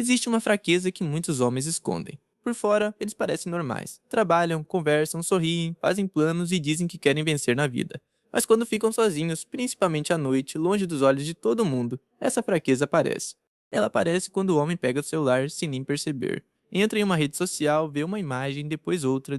Existe uma fraqueza que muitos homens escondem. Por fora, eles parecem normais. Trabalham, conversam, sorriem, fazem planos e dizem que querem vencer na vida. Mas quando ficam sozinhos, principalmente à noite, longe dos olhos de todo mundo, essa fraqueza aparece. Ela aparece quando o homem pega o celular sem nem perceber. Entra em uma rede social, vê uma imagem, depois outra,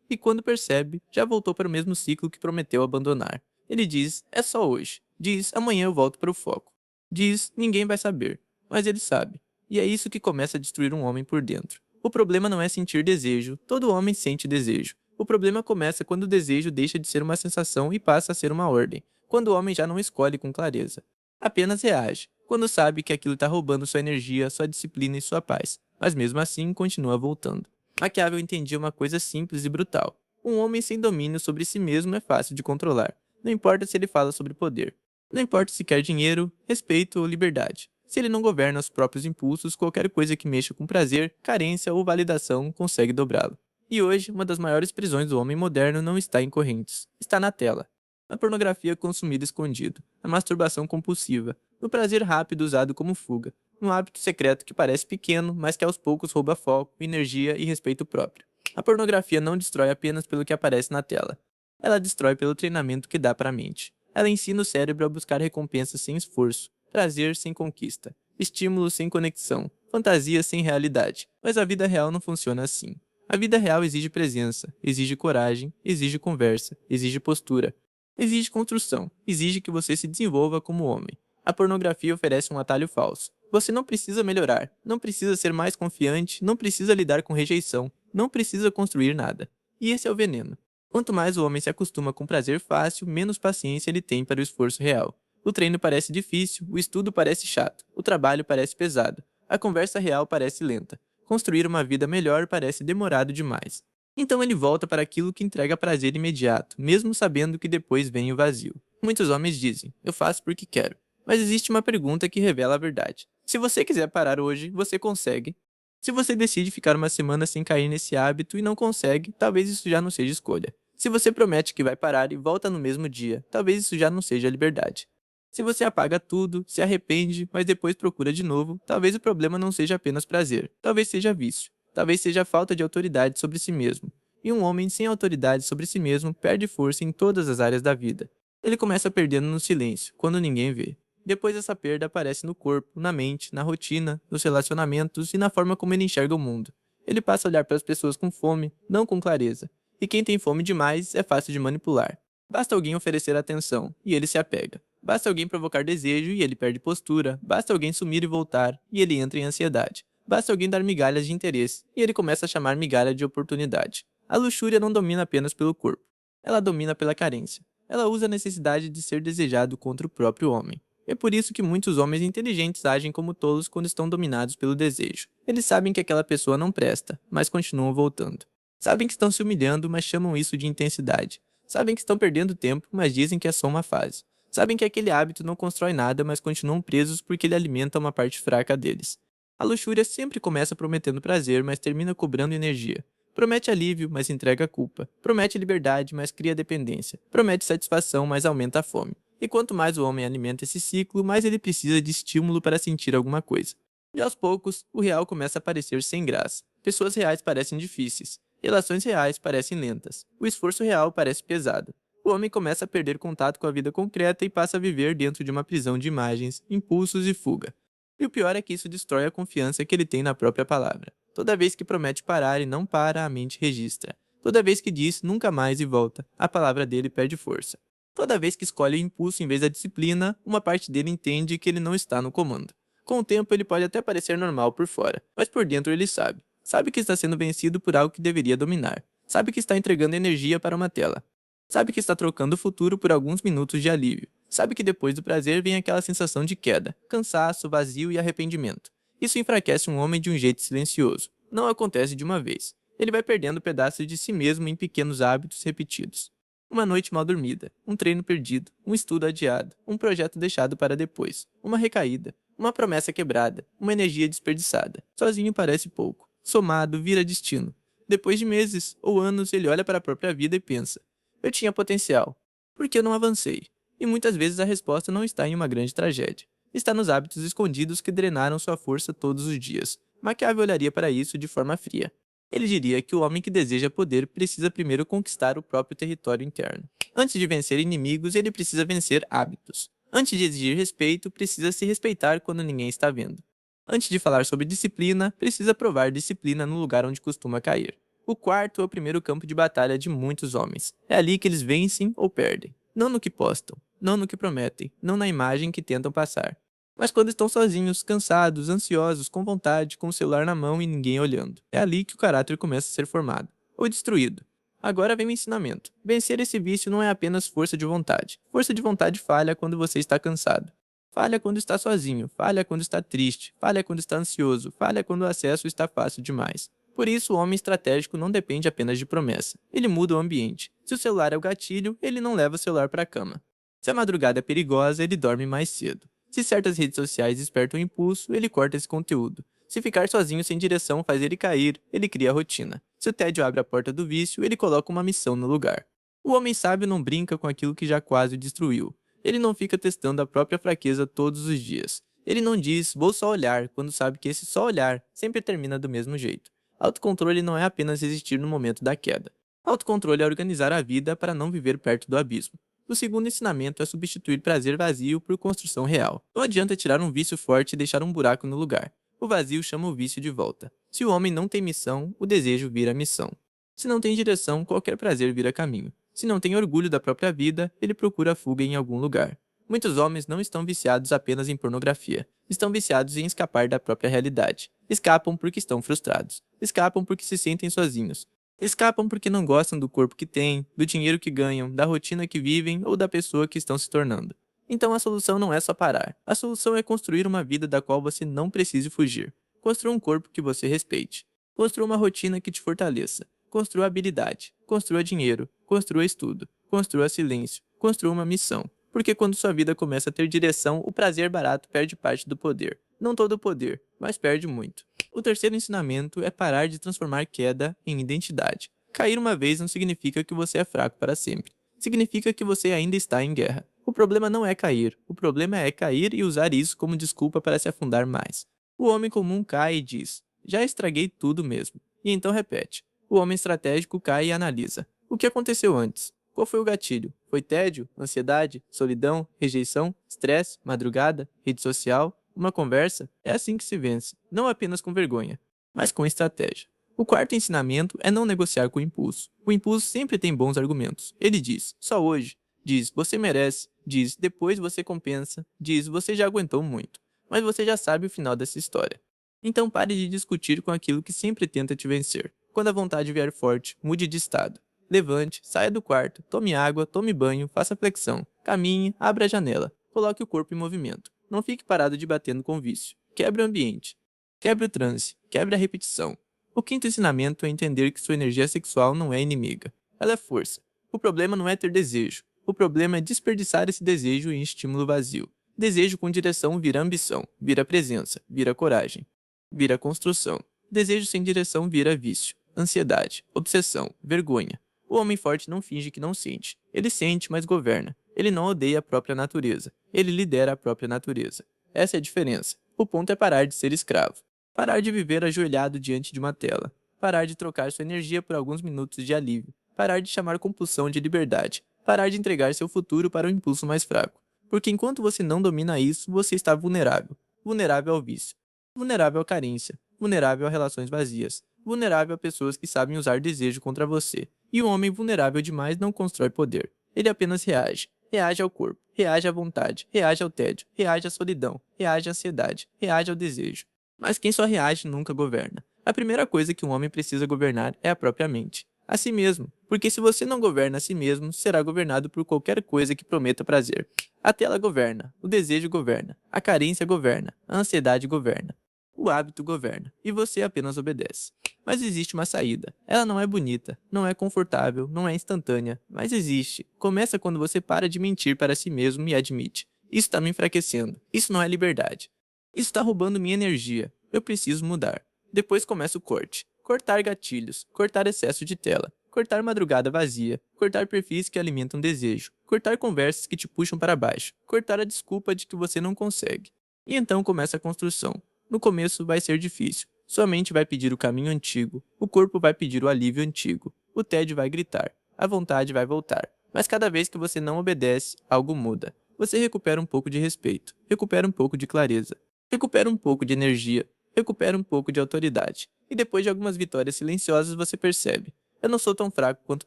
e quando percebe, já voltou para o mesmo ciclo que prometeu abandonar. Ele diz, é só hoje. Diz, amanhã eu volto para o foco. Diz, ninguém vai saber. Mas ele sabe. E é isso que começa a destruir um homem por dentro. O problema não é sentir desejo, todo homem sente desejo. O problema começa quando o desejo deixa de ser uma sensação e passa a ser uma ordem, quando o homem já não escolhe com clareza. Apenas reage, quando sabe que aquilo está roubando sua energia, sua disciplina e sua paz, mas mesmo assim continua voltando. Maquiavel entendia uma coisa simples e brutal. Um homem sem domínio sobre si mesmo é fácil de controlar. Não importa se ele fala sobre poder. Não importa se quer dinheiro, respeito ou liberdade. Se ele não governa os próprios impulsos, qualquer coisa que mexa com prazer, carência ou validação consegue dobrá-lo. E hoje, uma das maiores prisões do homem moderno não está em correntes, está na tela. Na pornografia consumida escondido, na masturbação compulsiva, no prazer rápido usado como fuga, no hábito secreto que parece pequeno, mas que aos poucos rouba foco, energia e respeito próprio. A pornografia não destrói apenas pelo que aparece na tela. Ela destrói pelo treinamento que dá para a mente. Ela ensina o cérebro a buscar recompensas sem esforço, prazer sem conquista, estímulo sem conexão, fantasia sem realidade. Mas a vida real não funciona assim. A vida real exige presença, exige coragem, exige conversa, exige postura, exige construção, exige que você se desenvolva como homem. A pornografia oferece um atalho falso. Você não precisa melhorar, não precisa ser mais confiante, não precisa lidar com rejeição, não precisa construir nada. E esse é o veneno. Quanto mais o homem se acostuma com prazer fácil, menos paciência ele tem para o esforço real. O treino parece difícil, o estudo parece chato, o trabalho parece pesado, a conversa real parece lenta. Construir uma vida melhor parece demorado demais. Então ele volta para aquilo que entrega prazer imediato, mesmo sabendo que depois vem o vazio. Muitos homens dizem, eu faço porque quero. Mas existe uma pergunta que revela a verdade. Se você quiser parar hoje, você consegue. Se você decide ficar uma semana sem cair nesse hábito e não consegue, talvez isso já não seja escolha. Se você promete que vai parar e volta no mesmo dia, talvez isso já não seja liberdade. Se você apaga tudo, se arrepende, mas depois procura de novo, talvez o problema não seja apenas prazer, talvez seja vício, talvez seja falta de autoridade sobre si mesmo. E um homem sem autoridade sobre si mesmo perde força em todas as áreas da vida. Ele começa perdendo no silêncio, quando ninguém vê. Depois essa perda aparece no corpo, na mente, na rotina, nos relacionamentos e na forma como ele enxerga o mundo. Ele passa a olhar para as pessoas com fome, não com clareza. E quem tem fome demais é fácil de manipular. Basta alguém oferecer atenção, e ele se apega. Basta alguém provocar desejo e ele perde postura. Basta alguém sumir e voltar, e ele entra em ansiedade. Basta alguém dar migalhas de interesse, e ele começa a chamar migalha de oportunidade. A luxúria não domina apenas pelo corpo. Ela domina pela carência. Ela usa a necessidade de ser desejado contra o próprio homem. É por isso que muitos homens inteligentes agem como tolos quando estão dominados pelo desejo. Eles sabem que aquela pessoa não presta, mas continuam voltando. Sabem que estão se humilhando, mas chamam isso de intensidade. Sabem que estão perdendo tempo, mas dizem que é só uma fase. Sabem que aquele hábito não constrói nada, mas continuam presos porque ele alimenta uma parte fraca deles. A luxúria sempre começa prometendo prazer, mas termina cobrando energia. Promete alívio, mas entrega culpa. Promete liberdade, mas cria dependência. Promete satisfação, mas aumenta a fome. E quanto mais o homem alimenta esse ciclo, mais ele precisa de estímulo para sentir alguma coisa. E aos poucos, o real começa a parecer sem graça. Pessoas reais parecem difíceis. Relações reais parecem lentas. O esforço real parece pesado. O homem começa a perder contato com a vida concreta e passa a viver dentro de uma prisão de imagens, impulsos e fuga. E o pior é que isso destrói a confiança que ele tem na própria palavra. Toda vez que promete parar e não para, a mente registra. Toda vez que diz nunca mais e volta, a palavra dele perde força. Toda vez que escolhe o impulso em vez da disciplina, uma parte dele entende que ele não está no comando. Com o tempo ele pode até parecer normal por fora, mas por dentro ele sabe. Sabe que está sendo vencido por algo que deveria dominar. Sabe que está entregando energia para uma tela. Sabe que está trocando o futuro por alguns minutos de alívio. Sabe que depois do prazer vem aquela sensação de queda, cansaço, vazio e arrependimento. Isso enfraquece um homem de um jeito silencioso. Não acontece de uma vez. Ele vai perdendo pedaços de si mesmo em pequenos hábitos repetidos. Uma noite mal dormida, um treino perdido, um estudo adiado, um projeto deixado para depois, uma recaída, uma promessa quebrada, uma energia desperdiçada. Sozinho parece pouco. Somado, vira destino. Depois de meses ou anos, ele olha para a própria vida e pensa: eu tinha potencial. Por que eu não avancei? E muitas vezes a resposta não está em uma grande tragédia. Está nos hábitos escondidos que drenaram sua força todos os dias. Maquiavel olharia para isso de forma fria. Ele diria que o homem que deseja poder precisa primeiro conquistar o próprio território interno. Antes de vencer inimigos, ele precisa vencer hábitos. Antes de exigir respeito, precisa se respeitar quando ninguém está vendo. Antes de falar sobre disciplina, precisa provar disciplina no lugar onde costuma cair. O quarto é o primeiro campo de batalha de muitos homens. É ali que eles vencem ou perdem. Não no que postam, não no que prometem, não na imagem que tentam passar. Mas quando estão sozinhos, cansados, ansiosos, com vontade, com o celular na mão e ninguém olhando. É ali que o caráter começa a ser formado. Ou destruído. Agora vem o ensinamento. Vencer esse vício não é apenas força de vontade. Força de vontade falha quando você está cansado. Falha quando está sozinho, falha quando está triste, falha quando está ansioso, falha quando o acesso está fácil demais. Por isso, o homem estratégico não depende apenas de promessa. Ele muda o ambiente. Se o celular é o gatilho, ele não leva o celular para a cama. Se a madrugada é perigosa, ele dorme mais cedo. Se certas redes sociais despertam o impulso, ele corta esse conteúdo. Se ficar sozinho sem direção faz ele cair, ele cria a rotina. Se o tédio abre a porta do vício, ele coloca uma missão no lugar. O homem sábio não brinca com aquilo que já quase o destruiu. Ele não fica testando a própria fraqueza todos os dias. Ele não diz, vou só olhar, quando sabe que esse só olhar sempre termina do mesmo jeito. Autocontrole não é apenas resistir no momento da queda. Autocontrole é organizar a vida para não viver perto do abismo. O segundo ensinamento é substituir prazer vazio por construção real. Não adianta tirar um vício forte e deixar um buraco no lugar. O vazio chama o vício de volta. Se o homem não tem missão, o desejo vira missão. Se não tem direção, qualquer prazer vira caminho. Se não tem orgulho da própria vida, ele procura fuga em algum lugar. Muitos homens não estão viciados apenas em pornografia. Estão viciados em escapar da própria realidade. Escapam porque estão frustrados. Escapam porque se sentem sozinhos. Escapam porque não gostam do corpo que têm, do dinheiro que ganham, da rotina que vivem ou da pessoa que estão se tornando. Então a solução não é só parar. A solução é construir uma vida da qual você não precise fugir. Construa um corpo que você respeite. Construa uma rotina que te fortaleça. Construa habilidade. Construa dinheiro. Construa estudo. Construa silêncio. Construa uma missão. Porque quando sua vida começa a ter direção, o prazer barato perde parte do poder. Não todo o poder, mas perde muito. O terceiro ensinamento é parar de transformar queda em identidade. Cair uma vez não significa que você é fraco para sempre. Significa que você ainda está em guerra. O problema não é cair. O problema é cair e usar isso como desculpa para se afundar mais. O homem comum cai e diz, já estraguei tudo mesmo. E então repete. O homem estratégico cai e analisa. O que aconteceu antes? Qual foi o gatilho? Foi tédio, ansiedade, solidão, rejeição, estresse, madrugada, rede social, uma conversa? É assim que se vence, não apenas com vergonha, mas com estratégia. O quarto ensinamento é não negociar com o impulso. O impulso sempre tem bons argumentos. Ele diz, só hoje. Diz, você merece. Diz, depois você compensa. Diz, você já aguentou muito. Mas você já sabe o final dessa história. Então pare de discutir com aquilo que sempre tenta te vencer. Quando a vontade vier forte, mude de estado. Levante, saia do quarto, tome água, tome banho, faça flexão, caminhe, abra a janela, coloque o corpo em movimento. Não fique parado debatendo com o vício. Quebre o ambiente. Quebre o transe. Quebre a repetição. O quinto ensinamento é entender que sua energia sexual não é inimiga. Ela é força. O problema não é ter desejo. O problema é desperdiçar esse desejo em estímulo vazio. Desejo com direção vira ambição, vira presença, vira coragem, vira construção. Desejo sem direção vira vício, ansiedade, obsessão, vergonha. O homem forte não finge que não sente. Ele sente, mas governa. Ele não odeia a própria natureza. Ele lidera a própria natureza. Essa é a diferença. O ponto é parar de ser escravo. Parar de viver ajoelhado diante de uma tela. Parar de trocar sua energia por alguns minutos de alívio. Parar de chamar compulsão de liberdade. Parar de entregar seu futuro para o impulso mais fraco. Porque enquanto você não domina isso, você está vulnerável. Vulnerável ao vício. Vulnerável à carência. Vulnerável a relações vazias. Vulnerável a pessoas que sabem usar desejo contra você. E um homem vulnerável demais não constrói poder. Ele apenas reage. Reage ao corpo. Reage à vontade. Reage ao tédio. Reage à solidão. Reage à ansiedade. Reage ao desejo. Mas quem só reage nunca governa. A primeira coisa que um homem precisa governar é a própria mente. A si mesmo. Porque se você não governa a si mesmo, será governado por qualquer coisa que prometa prazer. A tela governa. O desejo governa. A carência governa. A ansiedade governa. O hábito governa, e você apenas obedece. Mas existe uma saída. Ela não é bonita, não é confortável, não é instantânea, mas existe. Começa quando você para de mentir para si mesmo e admite. Isso está me enfraquecendo. Isso não é liberdade. Isso está roubando minha energia. Eu preciso mudar. Depois começa o corte. Cortar gatilhos, cortar excesso de tela, cortar madrugada vazia, cortar perfis que alimentam desejo, cortar conversas que te puxam para baixo, cortar a desculpa de que você não consegue. E então começa a construção. No começo vai ser difícil. Sua mente vai pedir o caminho antigo, o corpo vai pedir o alívio antigo, o tédio vai gritar, a vontade vai voltar. Mas cada vez que você não obedece, algo muda. Você recupera um pouco de respeito, recupera um pouco de clareza, recupera um pouco de energia, recupera um pouco de autoridade. E depois de algumas vitórias silenciosas você percebe: eu não sou tão fraco quanto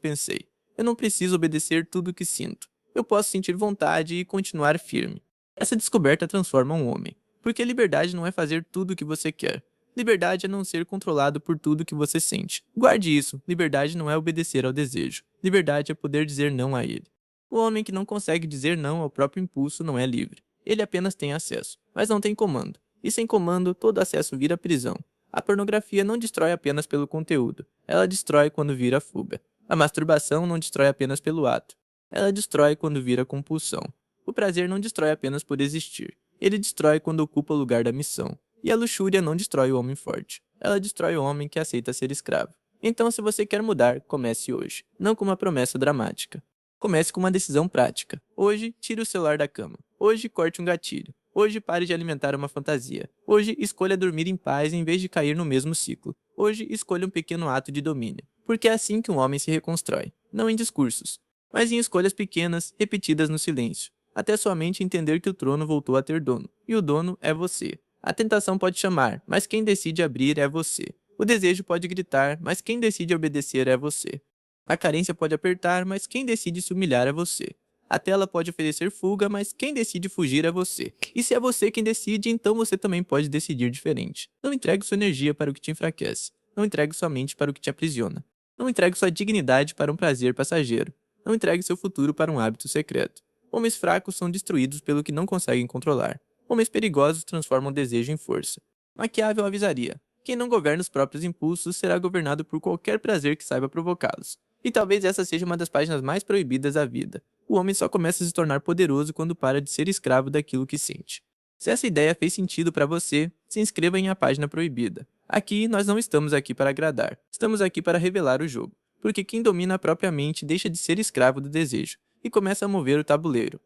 pensei. Eu não preciso obedecer tudo o que sinto. Eu posso sentir vontade e continuar firme. Essa descoberta transforma um homem, porque liberdade não é fazer tudo o que você quer. Liberdade é não ser controlado por tudo que você sente. Guarde isso, liberdade não é obedecer ao desejo. Liberdade é poder dizer não a ele. O homem que não consegue dizer não ao próprio impulso não é livre. Ele apenas tem acesso, mas não tem comando. E sem comando, todo acesso vira prisão. A pornografia não destrói apenas pelo conteúdo, ela destrói quando vira fuga. A masturbação não destrói apenas pelo ato, ela destrói quando vira compulsão. O prazer não destrói apenas por existir, ele destrói quando ocupa o lugar da missão. E a luxúria não destrói o homem forte, ela destrói o homem que aceita ser escravo. Então, se você quer mudar, comece hoje, não com uma promessa dramática. Comece com uma decisão prática. Hoje, tire o celular da cama. Hoje, corte um gatilho. Hoje, pare de alimentar uma fantasia. Hoje, escolha dormir em paz em vez de cair no mesmo ciclo. Hoje, escolha um pequeno ato de domínio. Porque é assim que um homem se reconstrói. Não em discursos, mas em escolhas pequenas, repetidas no silêncio. Até sua mente entender que o trono voltou a ter dono. E o dono é você. A tentação pode chamar, mas quem decide abrir é você. O desejo pode gritar, mas quem decide obedecer é você. A carência pode apertar, mas quem decide se humilhar é você. A tela pode oferecer fuga, mas quem decide fugir é você. E se é você quem decide, então você também pode decidir diferente. Não entregue sua energia para o que te enfraquece. Não entregue sua mente para o que te aprisiona. Não entregue sua dignidade para um prazer passageiro. Não entregue seu futuro para um hábito secreto. Homens fracos são destruídos pelo que não conseguem controlar. Homens perigosos transformam o desejo em força. Maquiavel avisaria: quem não governa os próprios impulsos será governado por qualquer prazer que saiba provocá-los. E talvez essa seja uma das páginas mais proibidas da vida. O homem só começa a se tornar poderoso quando para de ser escravo daquilo que sente. Se essa ideia fez sentido para você, se inscreva em A Página Proibida. Aqui nós não estamos aqui para agradar, estamos aqui para revelar o jogo. Porque quem domina a própria mente deixa de ser escravo do desejo e começa a mover o tabuleiro.